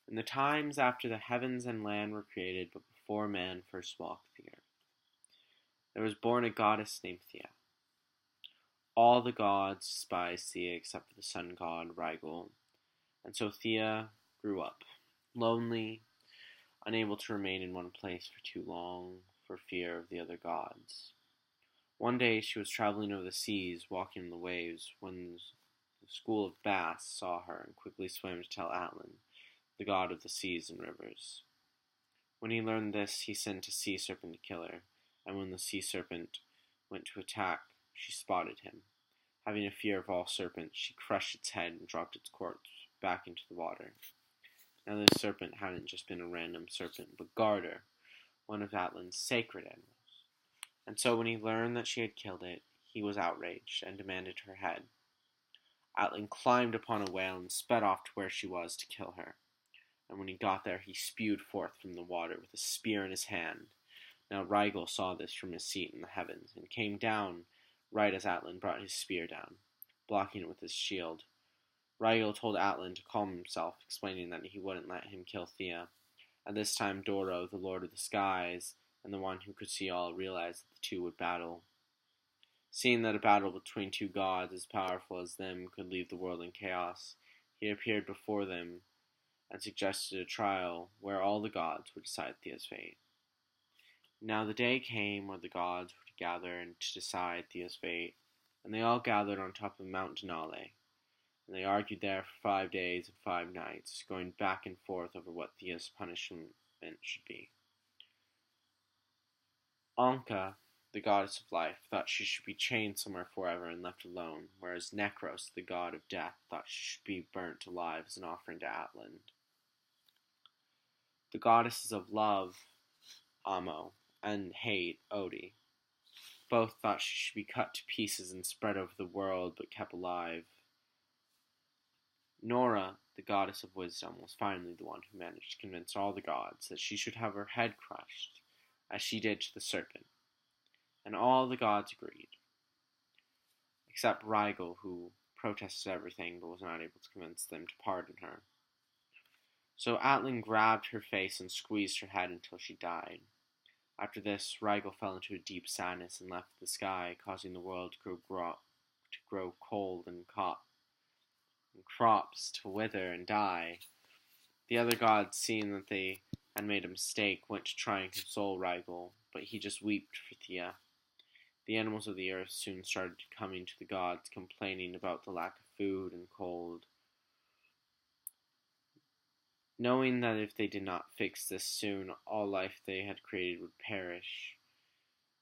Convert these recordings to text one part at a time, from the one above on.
In the times after the heavens and land were created, but before man first walked the earth, there was born a goddess named Thea. All the gods despised Thea except for the sun god Rigel, and so Thea grew up, lonely, unable to remain in one place for too long for fear of the other gods. One day she was traveling over the seas, walking on the waves, when the school of baths saw her and quickly swam to tell Atlan, the god of the seas and rivers. When he learned this, he sent a sea serpent to kill her, and when the sea serpent went to attack, she spotted him. Having a fear of all serpents, she crushed its head and dropped its corpse back into the water. Now this serpent hadn't just been a random serpent, but Garter, one of Atlan's sacred animals. And so when he learned that she had killed it, he was outraged and demanded her head. Atlan climbed upon a whale and sped off to where she was to kill her. And when he got there, he spewed forth from the water with a spear in his hand. Now Rigel saw this from his seat in the heavens, and came down right as Atlan brought his spear down, blocking it with his shield. Rigel told Atlan to calm himself, explaining that he wouldn't let him kill Thea. At this time Doro, the Lord of the Skies, and the one who could see all, realized that the two would battle. Seeing that a battle between two gods as powerful as them could leave the world in chaos, he appeared before them and suggested a trial where all the gods would decide Thea's fate. Now the day came where the gods were to gather and to decide Thea's fate, and they all gathered on top of Mount Denali, and they argued there for 5 days and 5 nights, going back and forth over what Thea's punishment should be. Anka, the goddess of life, thought she should be chained somewhere forever and left alone, whereas Nekros, the god of death, thought she should be burnt alive as an offering to Atlan. The goddesses of love, Amo, and hate, Odi, both thought she should be cut to pieces and spread over the world but kept alive. Nora, the goddess of wisdom, was finally the one who managed to convince all the gods that she should have her head crushed, as she did to the serpent, and all the gods agreed, except Rigel, who protested everything but was not able to convince them to pardon her. So Atlan grabbed her face and squeezed her head until she died. After this, Rigel fell into a deep sadness and left the sky, causing the world to grow cold and crops to wither and die. The other gods, seeing that they had made a mistake, went to try and console Rigel, but he just wept for Thea. The animals of the earth soon started coming to the gods, complaining about the lack of food and cold. Knowing that if they did not fix this soon, all life they had created would perish,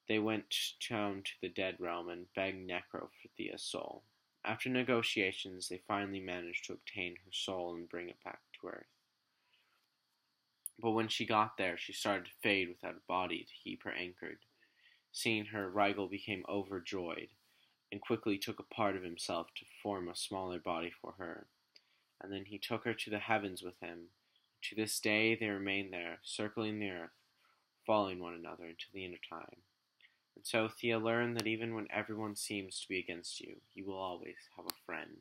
they went down to the dead realm and begged Necro for Thea's soul. After negotiations, they finally managed to obtain her soul and bring it back to Earth. But when she got there, she started to fade without a body to keep her anchored. Seeing her, Rigel became overjoyed, and quickly took a part of himself to form a smaller body for her. And then he took her to the heavens with him. To this day they remain there, circling the earth, following one another until the end of time. And so Thea learned that even when everyone seems to be against you, you will always have a friend.